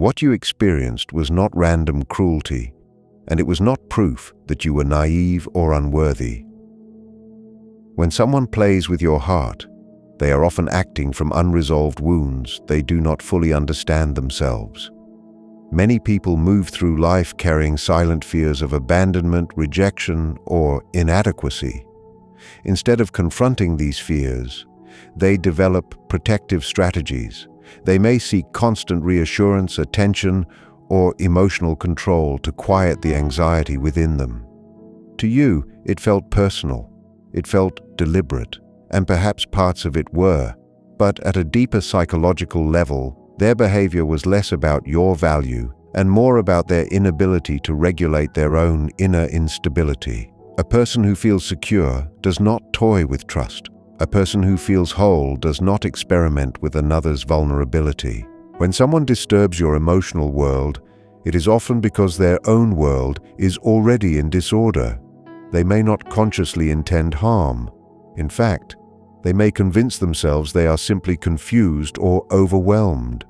What you experienced was not random cruelty, and it was not proof that you were naive or unworthy. When someone plays with your heart, they are often acting from unresolved wounds they do not fully understand themselves. Many people move through life carrying silent fears of abandonment, rejection, or inadequacy. Instead of confronting these fears, they develop protective strategies. They may seek constant reassurance, attention, or emotional control to quiet the anxiety within them. To you, it felt personal. It felt deliberate, and perhaps parts of it were. But at a deeper psychological level, their behavior was less about your value and more about their inability to regulate their own inner instability. A person who feels secure does not toy with trust. A person who feels whole does not experiment with another's vulnerability. When someone disturbs your emotional world, it is often because their own world is already in disorder. They may not consciously intend harm. In fact, they may convince themselves they are simply confused or overwhelmed.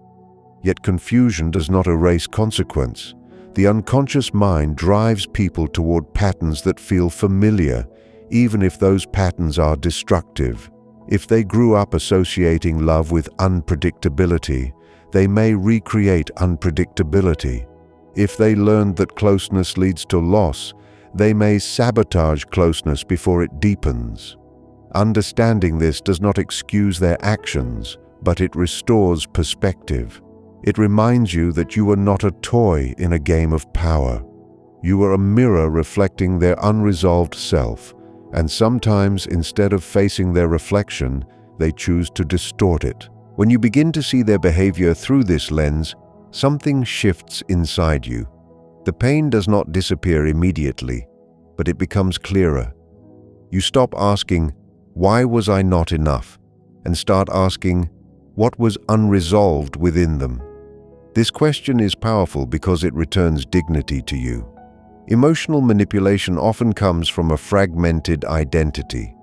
Yet confusion does not erase consequence. The unconscious mind drives people toward patterns that feel familiar, even if those patterns are destructive. If they grew up associating love with unpredictability, they may recreate unpredictability. If they learned that closeness leads to loss, they may sabotage closeness before it deepens. Understanding this does not excuse their actions, but it restores perspective. It reminds you that you are not a toy in a game of power. You are a mirror reflecting their unresolved self, and sometimes instead of facing their reflection, they choose to distort it. When you begin to see their behavior through this lens, something shifts inside you. The pain does not disappear immediately, but it becomes clearer. You stop asking, "Why was I not enough?" and start asking, "What was unresolved within them?" This question is powerful because it returns dignity to you. Emotional manipulation often comes from a fragmented identity.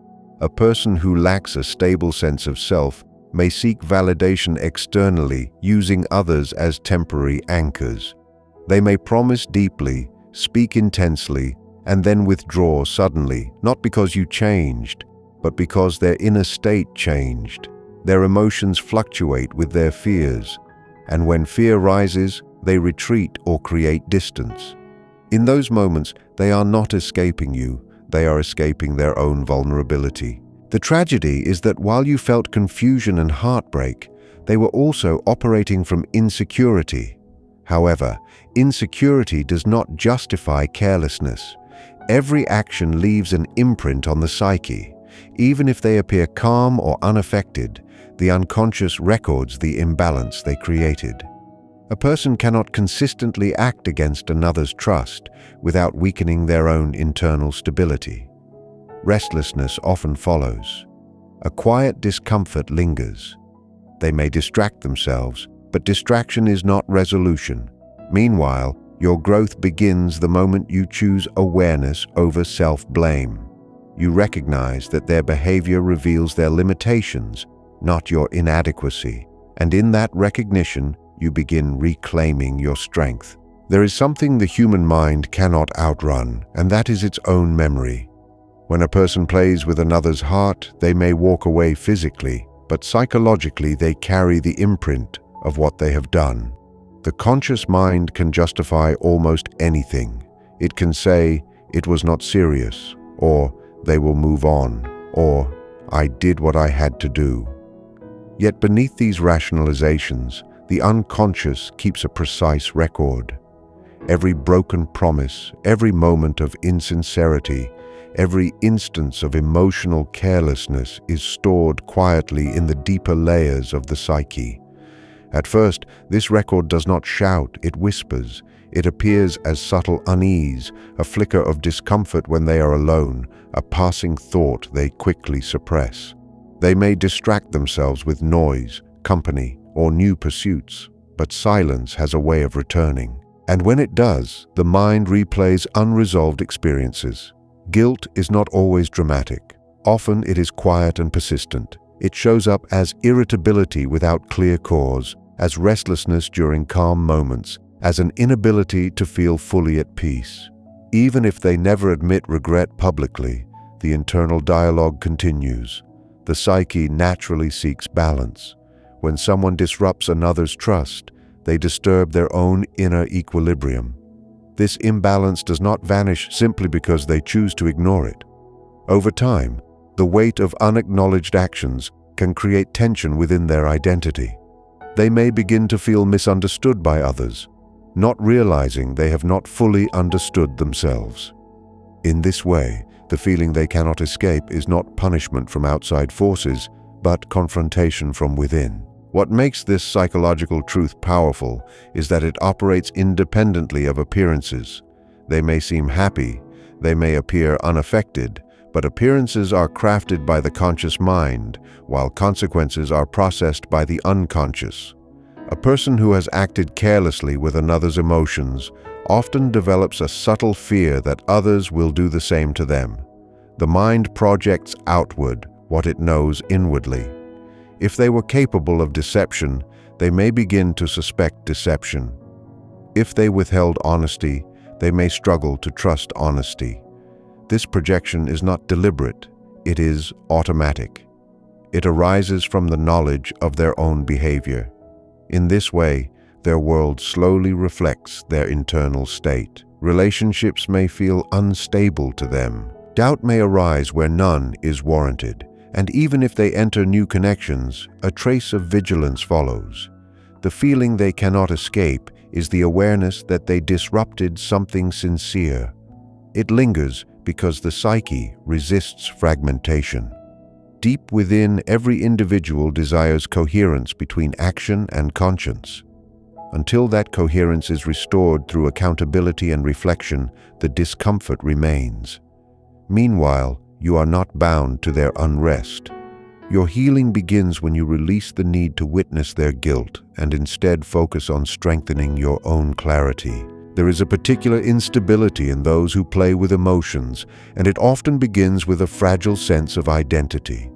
A person who lacks a stable sense of self may seek validation externally, using others as temporary anchors. They may promise deeply, speak intensely, and then withdraw suddenly, not because you changed, but because their inner state changed. Their emotions fluctuate with their fears, and when fear rises, they retreat or create distance. In those moments, they are not escaping you, they are escaping their own vulnerability. The tragedy is that while you felt confusion and heartbreak, they were also operating from insecurity. However, insecurity does not justify carelessness. Every action leaves an imprint on the psyche. Even if they appear calm or unaffected, the unconscious records the imbalance they created. A person cannot consistently act against another's trust without weakening their own internal stability. Restlessness often follows. A quiet discomfort lingers. They may distract themselves, but distraction is not resolution. Meanwhile, your growth begins the moment you choose awareness over self-blame. You recognize that their behavior reveals their limitations, not your inadequacy, and in that recognition, you begin reclaiming your strength. There is something the human mind cannot outrun, and that is its own memory. When a person plays with another's heart, they may walk away physically, but psychologically they carry the imprint of what they have done. The conscious mind can justify almost anything. It can say, "It was not serious," or "They will move on," or "I did what I had to do." Yet beneath these rationalizations, the unconscious keeps a precise record. Every broken promise, every moment of insincerity, every instance of emotional carelessness is stored quietly in the deeper layers of the psyche. At first, this record does not shout, it whispers. It appears as subtle unease, a flicker of discomfort when they are alone, a passing thought they quickly suppress. They may distract themselves with noise, company, or new pursuits, but silence has a way of returning. And when it does, the mind replays unresolved experiences. Guilt is not always dramatic. Often it is quiet and persistent. It shows up as irritability without clear cause, as restlessness during calm moments, as an inability to feel fully at peace. Even if they never admit regret publicly, the internal dialogue continues. The psyche naturally seeks balance. When someone disrupts another's trust, they disturb their own inner equilibrium. This imbalance does not vanish simply because they choose to ignore it. Over time, the weight of unacknowledged actions can create tension within their identity. They may begin to feel misunderstood by others, not realizing they have not fully understood themselves. In this way, the feeling they cannot escape is not punishment from outside forces, but confrontation from within. What makes this psychological truth powerful is that it operates independently of appearances. They may seem happy, they may appear unaffected, but appearances are crafted by the conscious mind, while consequences are processed by the unconscious. A person who has acted carelessly with another's emotions often develops a subtle fear that others will do the same to them. The mind projects outward what it knows inwardly. If they were capable of deception, they may begin to suspect deception. If they withheld honesty, they may struggle to trust honesty. This projection is not deliberate, it is automatic. It arises from the knowledge of their own behavior. In this way, their world slowly reflects their internal state. Relationships may feel unstable to them. Doubt may arise where none is warranted. And even if they enter new connections, a trace of vigilance follows. The feeling they cannot escape is the awareness that they disrupted something sincere. It lingers because the psyche resists fragmentation. Deep within, every individual desires coherence between action and conscience. Until that coherence is restored through accountability and reflection, the discomfort remains. Meanwhile, you are not bound to their unrest. Your healing begins when you release the need to witness their guilt and instead focus on strengthening your own clarity. There is a particular instability in those who play with emotions, and it often begins with a fragile sense of identity.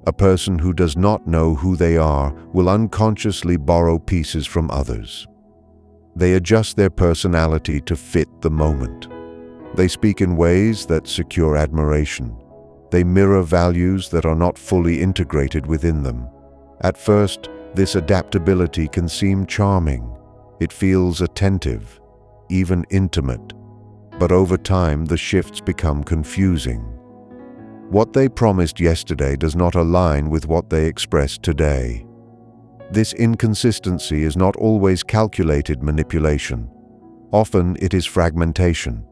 A person who does not know who they are will unconsciously borrow pieces from others. They adjust their personality to fit the moment. They speak in ways that secure admiration. They mirror values that are not fully integrated within them. At first, this adaptability can seem charming. It feels attentive, even intimate. But over time, the shifts become confusing. What they promised yesterday does not align with what they express today. This inconsistency is not always calculated manipulation. Often it is fragmentation.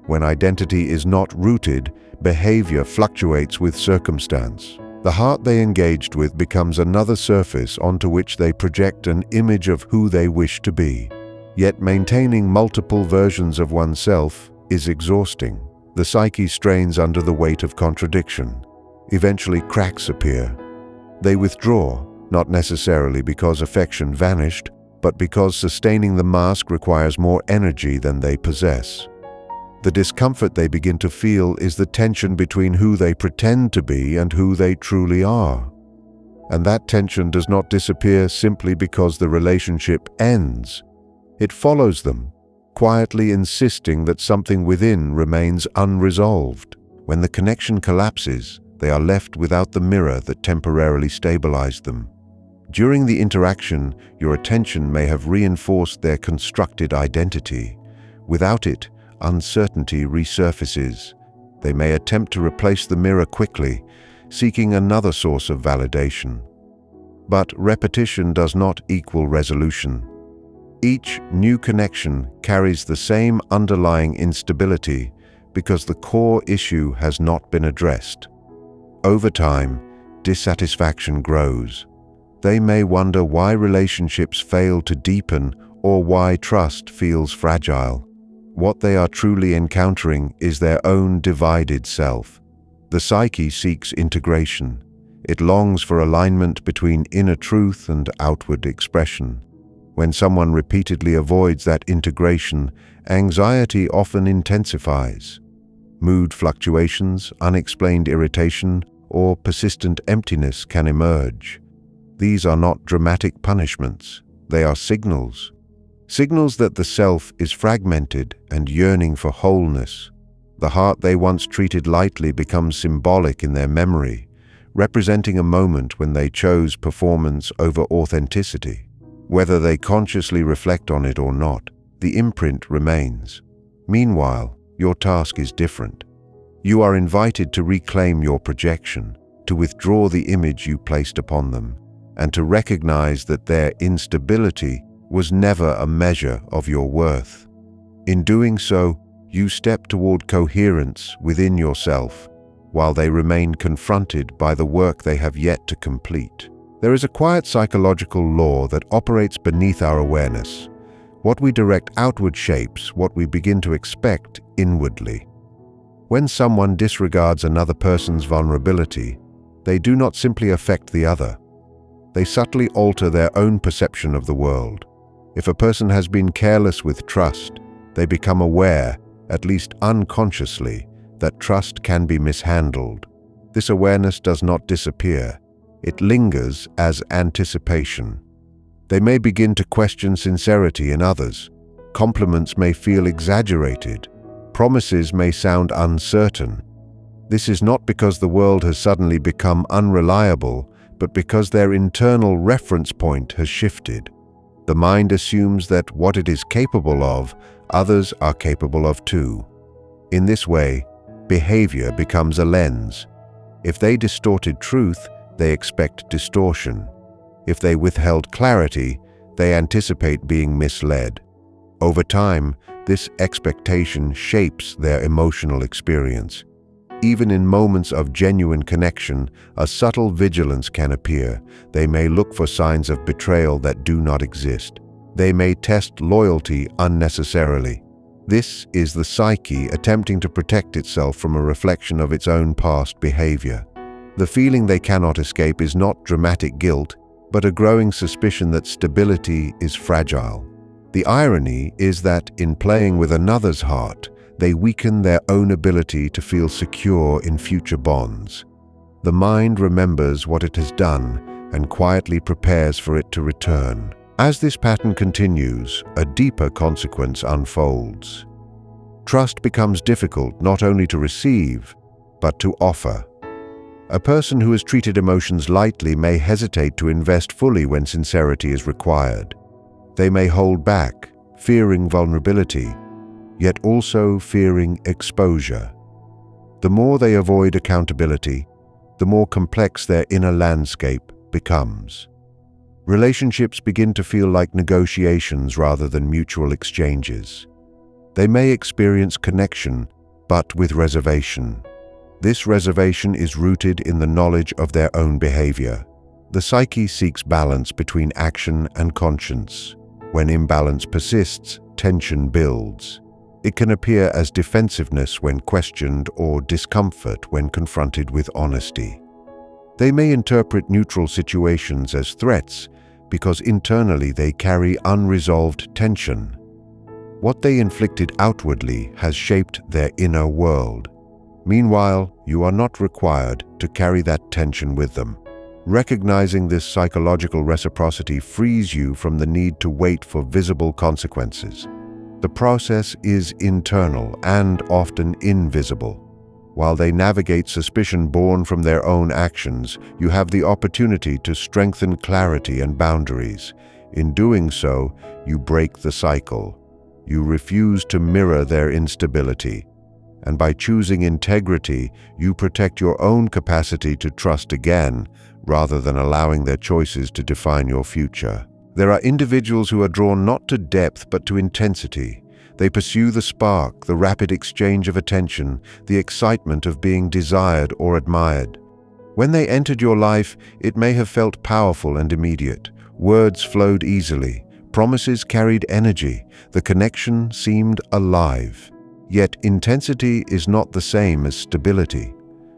When identity is not rooted, behavior fluctuates with circumstance. The heart they engaged with becomes another surface onto which they project an image of who they wish to be. Yet maintaining multiple versions of oneself is exhausting. The psyche strains under the weight of contradiction. Eventually, cracks appear. They withdraw, not necessarily because affection vanished, but because sustaining the mask requires more energy than they possess. The discomfort they begin to feel is the tension between who they pretend to be and who they truly are. And that tension does not disappear simply because the relationship ends. It follows them, quietly insisting that something within remains unresolved. When the connection collapses, they are left without the mirror that temporarily stabilized them. During the interaction, your attention may have reinforced their constructed identity. Without it, uncertainty resurfaces. They may attempt to replace the mirror quickly, seeking another source of validation. But repetition does not equal resolution. Each new connection carries the same underlying instability because the core issue has not been addressed. Over time, dissatisfaction grows. They may wonder why relationships fail to deepen or why trust feels fragile. What they are truly encountering is their own divided self. The psyche seeks integration. It longs for alignment between inner truth and outward expression. When someone repeatedly avoids that integration, anxiety often intensifies. Mood fluctuations, unexplained irritation, or persistent emptiness can emerge. These are not dramatic punishments. They are signals. Signals that the self is fragmented and yearning for wholeness. The heart they once treated lightly becomes symbolic in their memory, representing a moment when they chose performance over authenticity. Whether they consciously reflect on it or not, the imprint remains. Meanwhile, your task is different. You are invited to reclaim your projection, to withdraw the image you placed upon them, and to recognize that their instability was never a measure of your worth. In doing so, you step toward coherence within yourself, while they remain confronted by the work they have yet to complete. There is a quiet psychological law that operates beneath our awareness. What we direct outward shapes what we begin to expect inwardly. When someone disregards another person's vulnerability, they do not simply affect the other. They subtly alter their own perception of the world. If a person has been careless with trust, they become aware, at least unconsciously, that trust can be mishandled. This awareness does not disappear. It lingers as anticipation. They may begin to question sincerity in others. Compliments may feel exaggerated. Promises may sound uncertain. This is not because the world has suddenly become unreliable, but because their internal reference point has shifted. The mind assumes that what it is capable of, others are capable of too. In this way, behavior becomes a lens. If they distorted truth, they expect distortion. If they withheld clarity, they anticipate being misled. Over time, this expectation shapes their emotional experience. Even in moments of genuine connection, a subtle vigilance can appear. They may look for signs of betrayal that do not exist. They may test loyalty unnecessarily. This is the psyche attempting to protect itself from a reflection of its own past behavior. The feeling they cannot escape is not dramatic guilt, but a growing suspicion that stability is fragile. The irony is that in playing with another's heart, they weaken their own ability to feel secure in future bonds. The mind remembers what it has done and quietly prepares for it to return. As this pattern continues, a deeper consequence unfolds. Trust becomes difficult not only to receive, but to offer. A person who has treated emotions lightly may hesitate to invest fully when sincerity is required. They may hold back, fearing vulnerability, yet also fearing exposure. The more they avoid accountability, the more complex their inner landscape becomes. Relationships begin to feel like negotiations rather than mutual exchanges. They may experience connection, but with reservation. This reservation is rooted in the knowledge of their own behavior. The psyche seeks balance between action and conscience. When imbalance persists, tension builds. It can appear as defensiveness when questioned or discomfort when confronted with honesty. They may interpret neutral situations as threats because internally they carry unresolved tension. What they inflicted outwardly has shaped their inner world. Meanwhile, you are not required to carry that tension with them. Recognizing this psychological reciprocity frees you from the need to wait for visible consequences. The process is internal and often invisible. While they navigate suspicion born from their own actions, you have the opportunity to strengthen clarity and boundaries. In doing so, you break the cycle. You refuse to mirror their instability. And by choosing integrity, you protect your own capacity to trust again, rather than allowing their choices to define your future. There are individuals who are drawn not to depth but to intensity. They pursue the spark, the rapid exchange of attention, the excitement of being desired or admired. When they entered your life, it may have felt powerful and immediate. Words flowed easily. Promises carried energy. The connection seemed alive. Yet intensity is not the same as stability.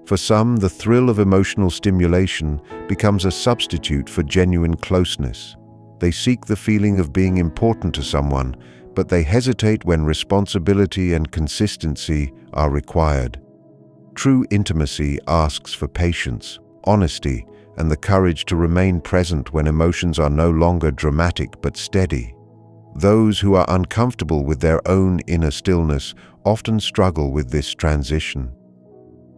For some, the thrill of emotional stimulation becomes a substitute for genuine closeness. They seek the feeling of being important to someone, but they hesitate when responsibility and consistency are required. True intimacy asks for patience, honesty, and the courage to remain present when emotions are no longer dramatic but steady. Those who are uncomfortable with their own inner stillness often struggle with this transition.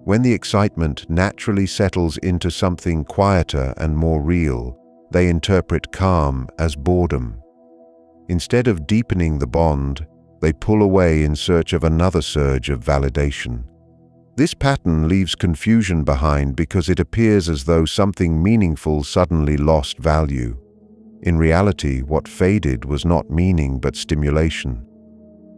When the excitement naturally settles into something quieter and more real, they interpret calm as boredom. Instead of deepening the bond, they pull away in search of another surge of validation. This pattern leaves confusion behind because it appears as though something meaningful suddenly lost value. In reality, what faded was not meaning but stimulation.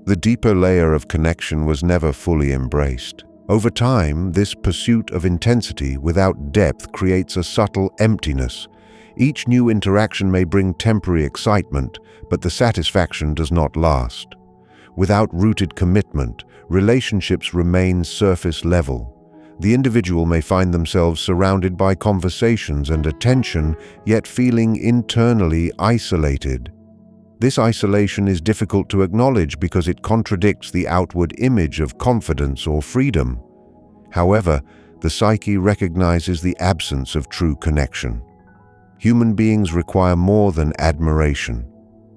The deeper layer of connection was never fully embraced. Over time, this pursuit of intensity without depth creates a subtle emptiness. Each new interaction may bring temporary excitement, but the satisfaction does not last. Without rooted commitment, relationships remain surface level. The individual may find themselves surrounded by conversations and attention, yet feeling internally isolated. This isolation is difficult to acknowledge because it contradicts the outward image of confidence or freedom. However, the psyche recognizes the absence of true connection. Human beings require more than admiration.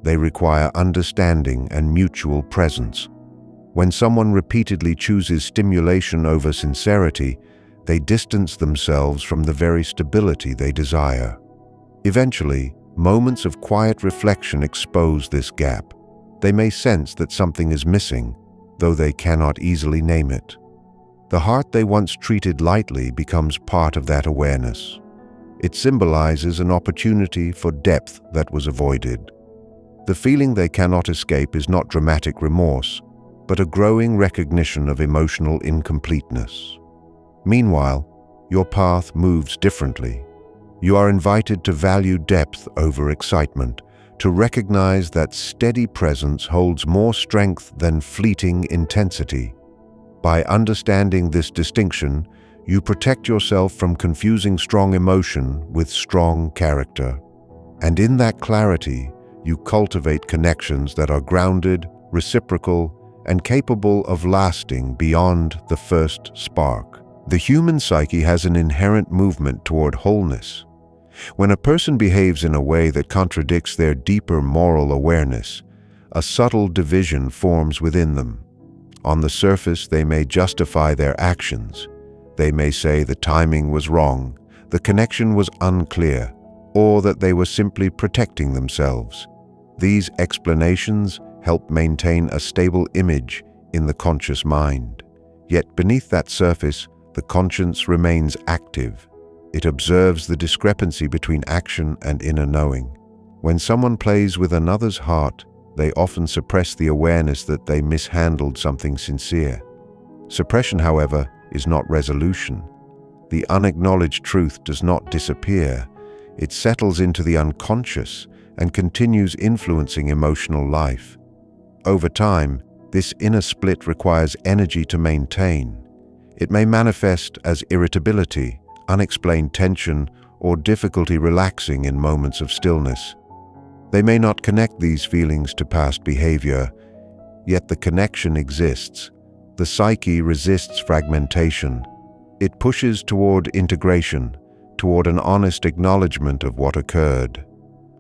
They require understanding and mutual presence. When someone repeatedly chooses stimulation over sincerity, they distance themselves from the very stability they desire. Eventually, moments of quiet reflection expose this gap. They may sense that something is missing, though they cannot easily name it. The heart they once treated lightly becomes part of that awareness. It symbolizes an opportunity for depth that was avoided. The feeling they cannot escape is not dramatic remorse, but a growing recognition of emotional incompleteness. Meanwhile, your path moves differently. You are invited to value depth over excitement, to recognize that steady presence holds more strength than fleeting intensity. By understanding this distinction, you protect yourself from confusing strong emotion with strong character. And in that clarity, you cultivate connections that are grounded, reciprocal, and capable of lasting beyond the first spark. The human psyche has an inherent movement toward wholeness. When a person behaves in a way that contradicts their deeper moral awareness, a subtle division forms within them. On the surface, they may justify their actions. They may say the timing was wrong, the connection was unclear, or that they were simply protecting themselves. These explanations help maintain a stable image in the conscious mind. Yet beneath that surface, the conscience remains active. It observes the discrepancy between action and inner knowing. When someone plays with another's heart, they often suppress the awareness that they mishandled something sincere. Suppression, however, is not resolution. The unacknowledged truth does not disappear. It settles into the unconscious and continues influencing emotional life. Over time, this inner split requires energy to maintain. It may manifest as irritability, unexplained tension, or difficulty relaxing in moments of stillness. They may not connect these feelings to past behavior, yet the connection exists. The psyche resists fragmentation. It pushes toward integration, toward an honest acknowledgement of what occurred.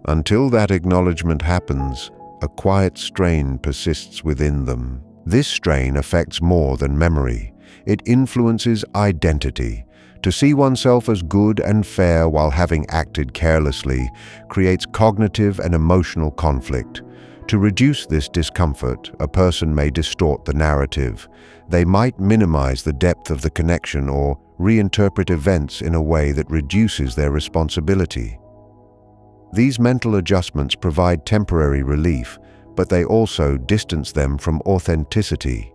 Until that acknowledgement happens, a quiet strain persists within them. This strain affects more than memory. It influences identity. To see oneself as good and fair while having acted carelessly creates cognitive and emotional conflict. To reduce this discomfort, a person may distort the narrative. They might minimize the depth of the connection or reinterpret events in a way that reduces their responsibility. These mental adjustments provide temporary relief, but they also distance them from authenticity.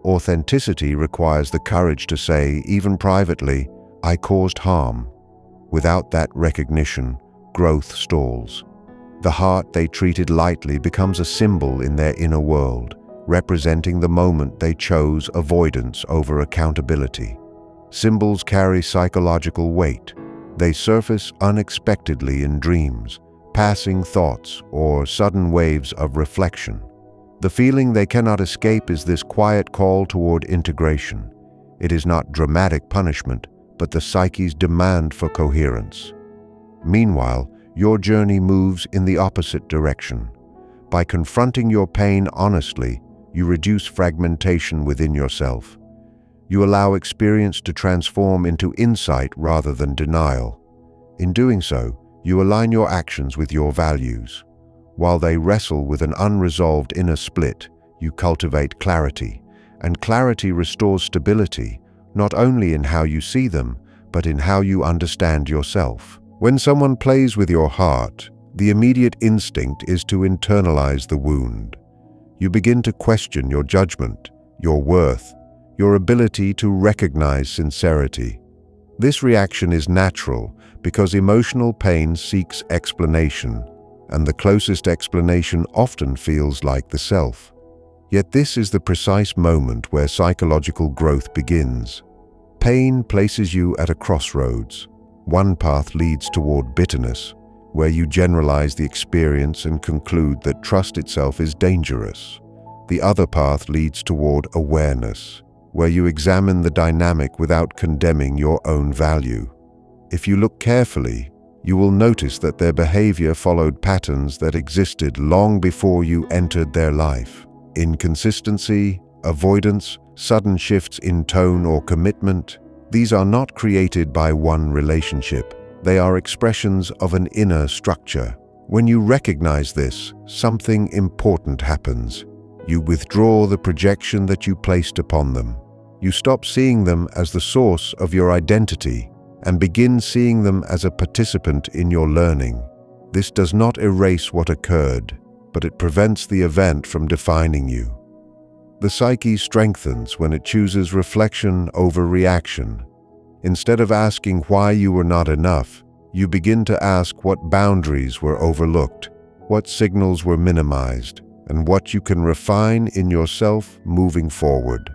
Authenticity requires the courage to say, even privately, "I caused harm." Without that recognition, growth stalls. The heart they treated lightly becomes a symbol in their inner world, representing the moment they chose avoidance over accountability. Symbols carry psychological weight. They surface unexpectedly in dreams, passing thoughts, or sudden waves of reflection. The feeling they cannot escape is this quiet call toward integration. It is not dramatic punishment, but the psyche's demand for coherence. Meanwhile, your journey moves in the opposite direction. By confronting your pain honestly, you reduce fragmentation within yourself. You allow experience to transform into insight rather than denial. In doing so, you align your actions with your values. While they wrestle with an unresolved inner split, you cultivate clarity, and clarity restores stability, not only in how you see them, but in how you understand yourself. When someone plays with your heart, the immediate instinct is to internalize the wound. You begin to question your judgment, your worth, your ability to recognize sincerity. This reaction is natural because emotional pain seeks explanation, and the closest explanation often feels like the self. Yet this is the precise moment where psychological growth begins. Pain places you at a crossroads. One path leads toward bitterness, where you generalize the experience and conclude that trust itself is dangerous. The other path leads toward awareness, where you examine the dynamic without condemning your own value. If you look carefully, you will notice that their behavior followed patterns that existed long before you entered their life. Inconsistency, avoidance, sudden shifts in tone or commitment, these are not created by one relationship. They are expressions of an inner structure. When you recognize this, something important happens. You withdraw the projection that you placed upon them. You stop seeing them as the source of your identity and begin seeing them as a participant in your learning. This does not erase what occurred, but it prevents the event from defining you. The psyche strengthens when it chooses reflection over reaction. Instead of asking why you were not enough, you begin to ask what boundaries were overlooked, what signals were minimized, and what you can refine in yourself moving forward.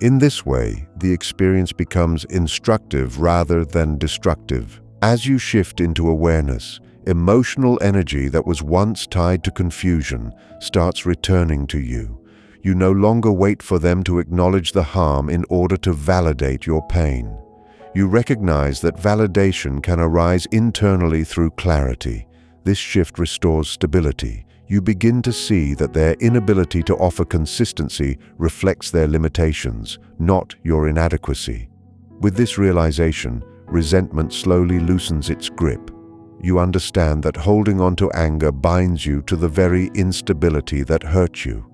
In this way, the experience becomes instructive rather than destructive. As you shift into awareness, emotional energy that was once tied to confusion starts returning to you. You no longer wait for them to acknowledge the harm in order to validate your pain. You recognize that validation can arise internally through clarity. This shift restores stability. You begin to see that their inability to offer consistency reflects their limitations, not your inadequacy. With this realization, resentment slowly loosens its grip. You understand that holding on to anger binds you to the very instability that hurt you.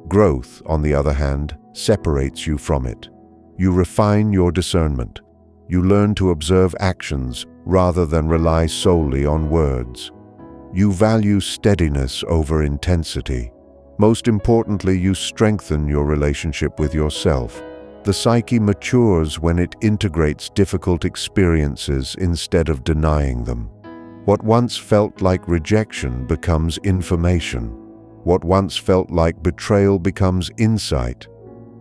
Growth, on the other hand, separates you from it. You refine your discernment. You learn to observe actions rather than rely solely on words. You value steadiness over intensity. Most importantly, you strengthen your relationship with yourself. The psyche matures when it integrates difficult experiences instead of denying them. What once felt like rejection becomes information. What once felt like betrayal becomes insight.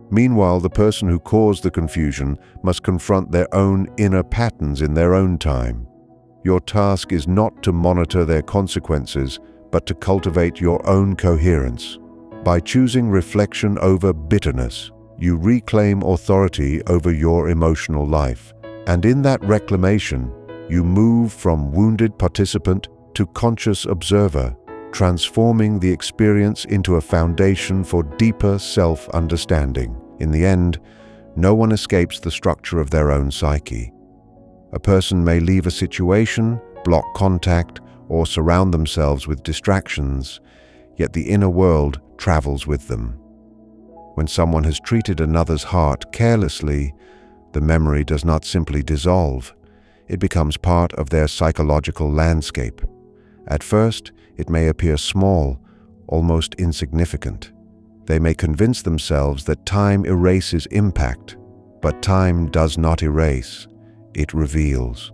Meanwhile, the person who caused the confusion must confront their own inner patterns in their own time. Your task is not to monitor their consequences, but to cultivate your own coherence. By choosing reflection over bitterness, you reclaim authority over your emotional life, and in that reclamation, you move from wounded participant to conscious observer, transforming the experience into a foundation for deeper self-understanding. In the end, no one escapes the structure of their own psyche. A person may leave a situation, block contact, or surround themselves with distractions, yet the inner world travels with them. When someone has treated another's heart carelessly, the memory does not simply dissolve. It becomes part of their psychological landscape. At first, it may appear small, almost insignificant. They may convince themselves that time erases impact, but time does not erase, it reveals.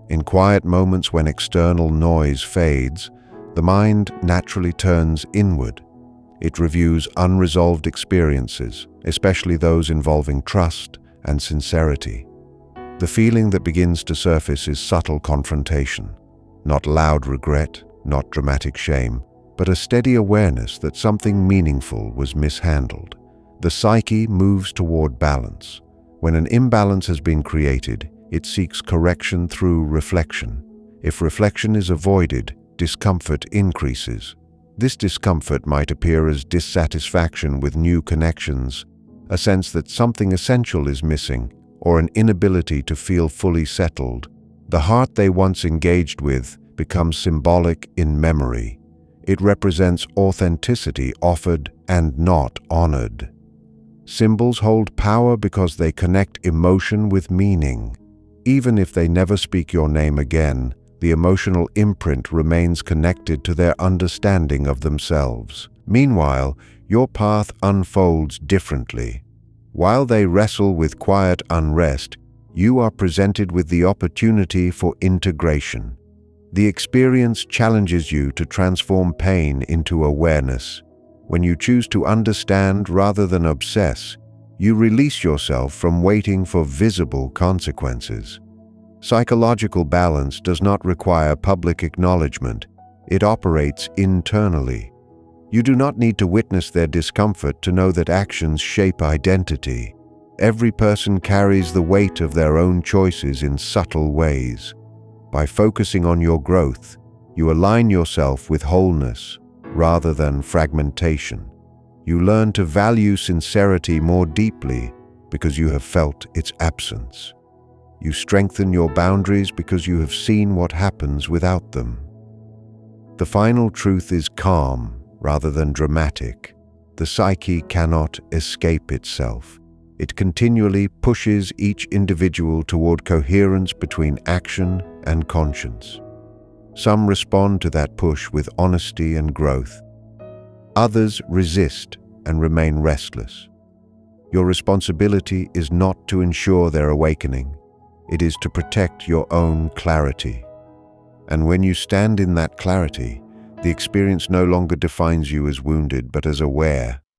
In quiet moments when external noise fades, the mind naturally turns inward. It reviews unresolved experiences, especially those involving trust and sincerity. The feeling that begins to surface is subtle confrontation, not loud regret, not dramatic shame, but a steady awareness that something meaningful was mishandled. The psyche moves toward balance. When an imbalance has been created, It seeks correction through reflection. If reflection is avoided, discomfort increases. This discomfort might appear as dissatisfaction with new connections, a sense that something essential is missing, or an inability to feel fully settled. The heart they once engaged with becomes symbolic in memory. It represents authenticity offered and not honored. Symbols hold power because they connect emotion with meaning. Even if they never speak your name again, the emotional imprint remains connected to their understanding of themselves. Meanwhile, your path unfolds differently. While they wrestle with quiet unrest, you are presented with the opportunity for integration. The experience challenges you to transform pain into awareness. When you choose to understand rather than obsess, you release yourself from waiting for visible consequences. Psychological balance does not require public acknowledgement. It operates internally. You do not need to witness their discomfort to know that actions shape identity. Every person carries the weight of their own choices in subtle ways. By focusing on your growth, you align yourself with wholeness rather than fragmentation. You learn to value sincerity more deeply because you have felt its absence. You strengthen your boundaries because you have seen what happens without them. The final truth is calm rather than dramatic. The psyche cannot escape itself. It continually pushes each individual toward coherence between action and conscience. Some respond to that push with honesty and growth. Others resist and remain restless. Your responsibility is not to ensure their awakening. It is to protect your own clarity. And when you stand in that clarity, the experience no longer defines you as wounded but as aware.